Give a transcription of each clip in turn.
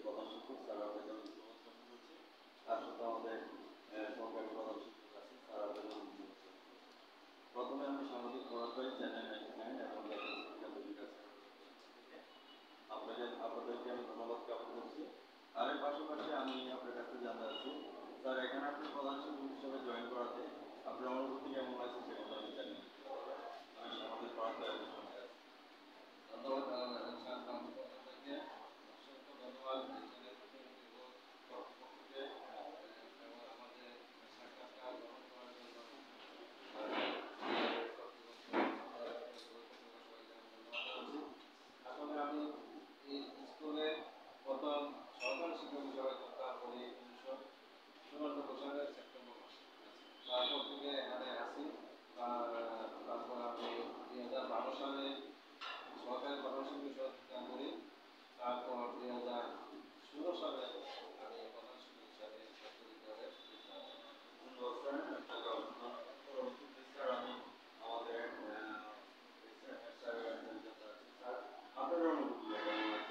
প্রধান শিক্ষক স্যার আবেদন করছি, তার সাথে আমাদের সহকারী প্রধান শিক্ষক আছে স্যার আবেদন। প্রথমে আমি সামাজিক পড়াশোনায় চ্যানেল 99 এবং আপনাদেরকে আমি ধন্যবাদ জ্ঞাপন করছি। আর এর পাশাপাশি আমি আপনার কাছে জানতে চাচ্ছি স্যার, এখানে আপনি প্রধান শিক্ষক হিসেবে জয়েন করাতে আপনার অনুভূতি কেমন আছে সে কথা আমি জানি। আমি সামাজিক পড়াশোনায় ধন্যবাদ আপনাদেরকে, অসংখ্য ধন্যবাদ এবং আমাদের সাক্ষাৎকার গ্রহণ করার জন্য আসলে আমি এই স্কুলে প্রথম সহকারী শিক্ষক হিসেবে যোগদান করি 1994 সালের সেপ্টেম্বর মাসে। তারপর থেকে এখানে আসি। তারপর আমি 2012 সালে সরকারি প্রধান শিক্ষক হিসেবে যোগদান করি। তারপর 2016 সালে আমি প্রধান শিক্ষক হিসাবে আমি আমাদের আপনার অনুভূতি কেমন আছে?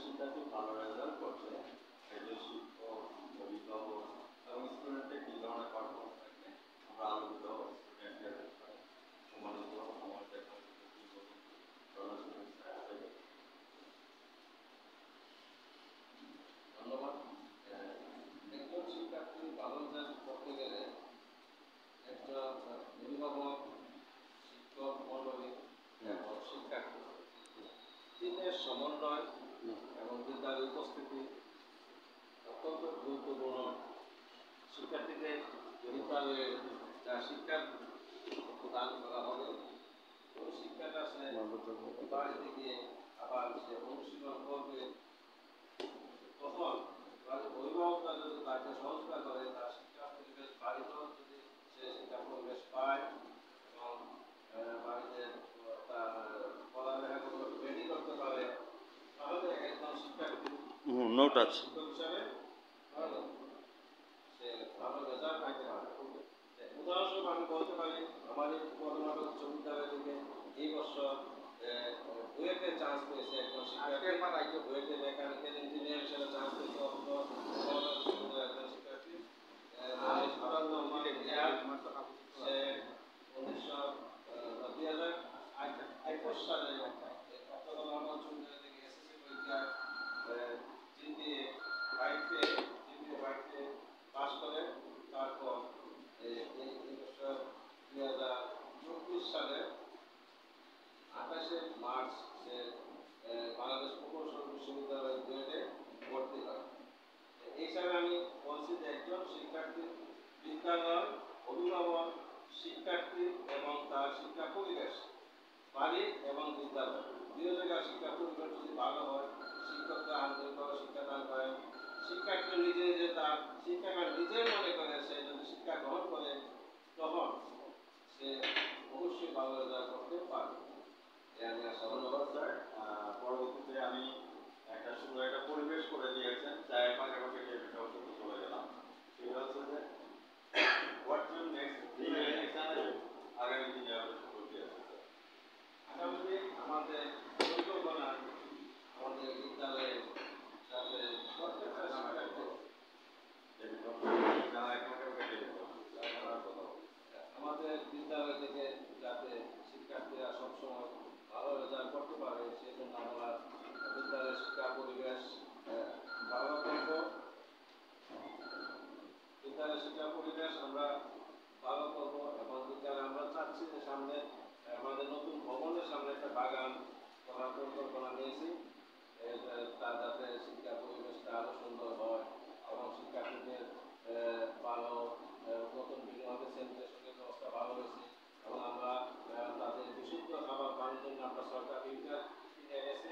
শিক্ষার্থী ভালো রেজাল্ট করছে, একজন শিক্ষক, অভিভাবক এবং স্টুডেন্টের কি ধরনের পারফরমেন্স থাকলে আমরা আলোকিত স্টুডেন্টের সম্মানিত আমাদের ধন্যবাদ। একজন শিক্ষার্থী ভালো রেজাল্ট করতে গেলে একজন অভিভাবক, শিক্ষক মণ্ডলী এবং শিক্ষার্থী তিনের সমন্বয় এবং বিদ্যালয়ের উপস্থিতি অত্যন্ত গুরুত্বপূর্ণ। শিক্ষার্থীকে বিদ্যালয়ে যা শিক্ষা প্রদান করা হবে ওই শিক্ষাটা সে বাড়িতে গিয়ে আবার সে অনুশীলন করবে। তখন অভিভাবকরা যদি তাকে সহযোগিতা করে, তার শিক্ষা পরিবেশ বাড়িতেও যদি সে শিক্ষা পরিবেশ পায় এবং বাড়িতে তার পড়ালেখাগুলো রেডি করতে পারে, তাহলে একজন শিক্ষার্থী শিক্ষক হিসাবে সে ভালো রেজাল্ট পাইতে পারে। উদাহরণস্বরূপ আমি বলতে পারি, আমাদের বর্তমান উচ্চ বিদ্যালয় থেকে এই বছর বুয়েটে চান্স পেয়েছে একজন শিক্ষার্থী, বুয়েটে মেকানিক্যাল ইঞ্জিনিয়ার হিসেবে চান্স পেয়েছে একজন শিক্ষার্থী। সে 2021 সালে চট্টগ্রাম উচ্চ বিদ্যালয় থেকে এসএসসি পরীক্ষায় জিপিএ 5 পাস করে। তারপর এই বছর 2024 সালে 28শে মার্চ সে বাংলাদেশ প্রকৌশল বিশ্ববিদ্যালয় বুয়েটে ভর্তি হয়। এই হিসাবে আমি বলছি যে একজন শিক্ষার্থী বিদ্যালয়, অভিভাবক, শিক্ষার্থী এবং তার শিক্ষা পরিবেশ, বাড়ি এবং বিদ্যালয় গৃহজায়গার শিক্ষা পরিবেশ যদি ভালো হয়, শিক্ষকরা আন্তরিকভাবে শিক্ষাদান করেন, শিক্ষার্থী নিজে নিজে তার শিক্ষাটা নিজেই মনে করে সে যদি শিক্ষা গ্রহণ করে তখন সে অবশ্যই ভালো রেজাল্ট করতে পারবে। এই আমি আশা করি। ধন্যবাদ স্যার। পরবর্তীতে আমি একটা সুন্দর একটা পরিবেশ করে দিয়েছেন, চায়ের পাশাপাশি টেবিলটাও শুরু করে গেলাম। সেটা হচ্ছে যে হোয়াটস ইউর নেক্সট আগামী দিনে আপনার সম্পর্কে আছে স্যার? আগামীতে আমাদের পরিকল্পনা আমাদের বিদ্যালয়ের সাথে প্রত্যেকটা শিক্ষার্থী আমাদের বিদ্যালয় থেকে যাতে শিক্ষার্থীরা সবসময় ভালো রেজাল্ট করতে পারে সেই জন্য আমরা বিদ্যালয়ের শিক্ষা পরিবেশ ভালো করব। বিদ্যালয়ের শিক্ষা পরিবেশ আমরা ভালো করব এবং বিদ্যালয়ে আমরা চাচ্ছি যে সামনে আমাদের নতুন ভবনের সামনে একটা বাগান করার পরিকল্পনা নিয়েছি। তার যাতে শিক্ষা পরিবেশটা আরো সুন্দর হয় এবং শিক্ষার্থীদের ভালো নতুন বিল্ডিং আমাদের স্যানিটেশনের ব্যবস্থা ভালো হয়েছে এবং আমরা তাদের বিশুদ্ধ খাবার পানির জন্য আমরা সরকার ফিল্টার কিনে এনেছি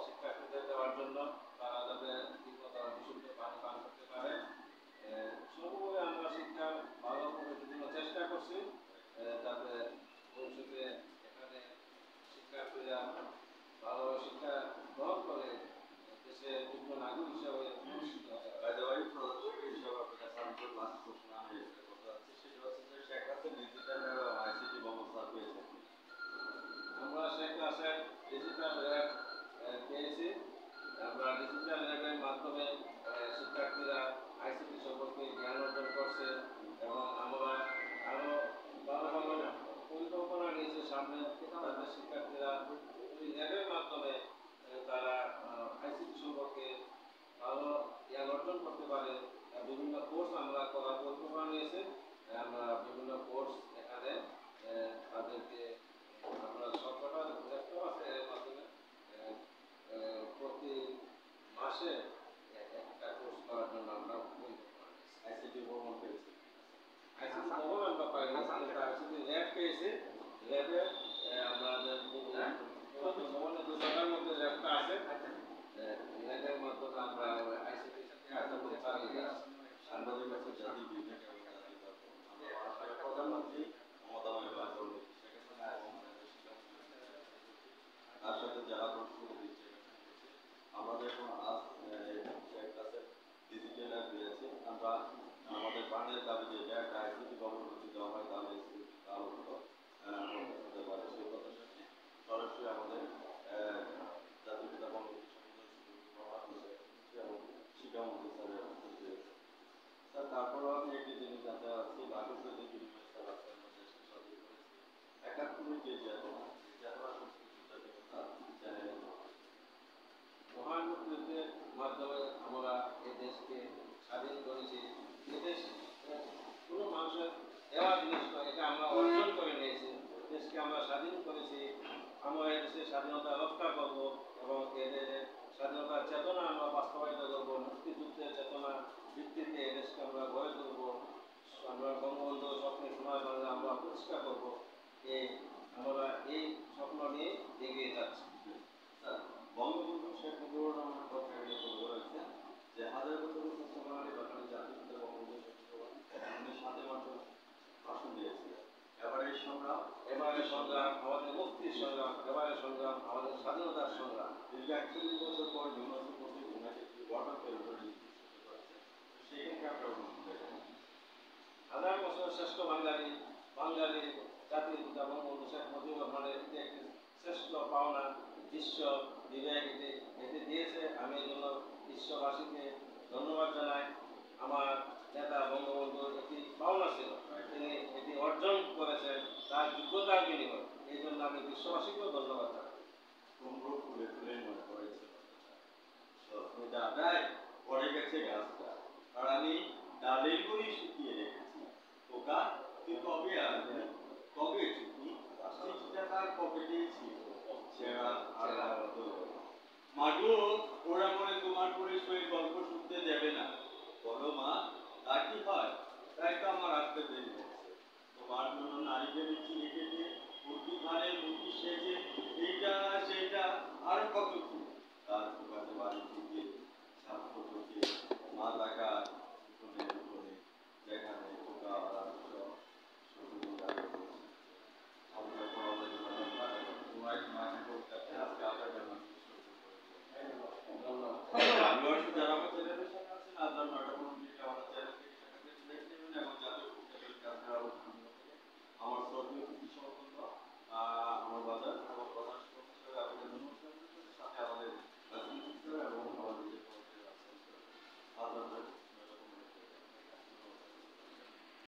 শিক্ষার্থীদের দেওয়ার জন্য, তারা যাতে ঠিকমতো বিশুদ্ধ পানি পান করতে পারে। সর্বোপরি আমরা শিক্ষা ভালো করার জন্য চেষ্টা করছি যাতে ভবিষ্যতে এখানে শিক্ষার্থীরা ভালোভাবে শিক্ষা গ্রহণ করে দেশের যোগ্য নাগরিক হিসাবে প্রতিষ্ঠিত হতে পারে। আমরা শেখ রাসেল ডিজিটাল ল্যাব পেয়েছি। আমরা ডিজিটাল ল্যাবের মাধ্যমে শিক্ষার্থীরা আইসিটি সম্পর্কে জ্ঞান অর্জন করছে এবং আমরা আরো ভালো ভালো পরিকল্পনা নিয়েছে সামনে যাতে শিক্ষার্থীরা ওই ল্যাবের মাধ্যমে তারা আইসিটি সম্পর্কে ভালো জ্ঞান অর্জন করতে পারে। বিভিন্ন কোর্স আমরা করার পরিকল্পনা নিয়েছে। আমরা বিভিন্ন কোর্স এখানে তাদেরকে আমরা সবকটা ল্যাপটপ আছে এর মাধ্যমে প্রতি মাসে একটা কোর্স করার জন্য আমরা পরিকল্পনা নিয়েছি। আইসিটি ভবন পেয়েছি। আইসিটি ভবন আমরা পাইনি, কিন্তু আইসিটি ল্যাব পেয়েছি। ল্যাবে আমাদের ভবনের 2 জায়গার মধ্যে ল্যাবটা আছে। ল্যাবের মাধ্যমে আমরা আইসিটি করতে পারি। সাংবাদিক আছে জাতি বিভিন্ন প্রধানমন্ত্রী মমতা বন্দ্যোপাধ্যায় তার সাথে যারা প্রস্তুতি দিচ্ছে আমাদের এখন আজ ক্লাসের ডিজিটাল অ্যাপ দিয়েছে। আমরা আমাদের প্রাণের দাবি যে এটা একটা আইসিটি ভবন যদি দেওয়া হয় তাহলে আরো হতো হতে পারে সেই কথা শুনে সরাসরি আমাদের জাতীয় পিতা বঙ্গবন্ধু এবং শিক্ষামন্ত্রী স্যারের স্যার। তারপরেও আমি একটি জিনিস জানতে চাচ্ছি, বাকি যদি বিনিময় স্যার আছেন দেশকে স্বাধীন করেছি 71 যে চেতনা চ্যানেল মহান মুক্তিযুদ্ধের মাধ্যমে আমরা এই দেশকে স্বাধীন করেছি। এই দেশ কোনো মানুষের দেওয়া জিনিস নয়, এটা আমরা অর্জন করে নিয়েছি। দেশকে আমরা স্বাধীন করেছি, আমরা এই দেশের স্বাধীনতা রক্ষা করব এবং এদের স্বাধীনতার চেতনা আমরা বাস্তবায়িত করব। মুক্তিযুদ্ধের চেতনা ভিত্তিতে এই দেশকে আমরা গড়ে তুলব। আমরা বঙ্গবন্ধু স্বপ্নের সোনার বাংলা আমরা প্রতিষ্ঠা করব। আমরা এই স্বপ্ন নিয়ে এগিয়ে যাচ্ছি। বঙ্গবন্ধু শেখ মুজিবুর রহমানের কথা বলেছেন যে হাজার বছরের শ্রেষ্ঠ বাঙালি বাঙালি জাতির পিতা বঙ্গবন্ধু শেখ মুজিবুর উনি 7 মার্চ ভাষণ দিয়েছিলেন। এবারের সংগ্রাম আমাদের মুক্তির সংগ্রাম, এবারের সংগ্রাম আমাদের স্বাধীনতার সংগ্রাম। দীর্ঘ 41 বছর পর ইউনেস্কো কর্তৃক ওনাকে একটি ওয়াটার টেরিটরি করেছে। সেখানে আপনার অনুভূতি দেখেন হাজার বছর শ্রেষ্ঠ বাঙালি জাতির পিতা বঙ্গবন্ধু শেখ মুজিবুর রহমানের এটি একটি শ্রেষ্ঠ পাওনা বিশ্ব বিবেক এটি দিয়েছে। আমি এই জন্য বিশ্ববাসীকে ধন্যবাদ জানাই। আমার নেতা বঙ্গবন্ধুর একটি পাওনা ছিল, তিনি এটি অর্জন করেছেন তার যোগ্যতার বিনিময়ে। এই জন্য আমি বিশ্ববাসীকেও ধন্যবাদ জানাই। কুমড়ো ফুলে ফুলে মনে পড়েছে দাদাই পড়ে গেছে গাছটা আর আমি ডালের গুঁড়ি শুকিয়ে রেখেছি। ওকা তুই কবে আসবি, কবে ছুটি, চিঠিটা তার পকেটেই ছিল ছেঁড়া আর মাগো ওরা মনে তোমার পরিচয়ে গল্প শুনতে দেবে না। বলো মা তা কি হয়? তাই তো আমার আসতে দেরি হচ্ছে। তোমার জন্য নারিকেলের চিনি কেটে মুরগি ধানের মুরগি সেজে এইটা সেইটা কতটুকু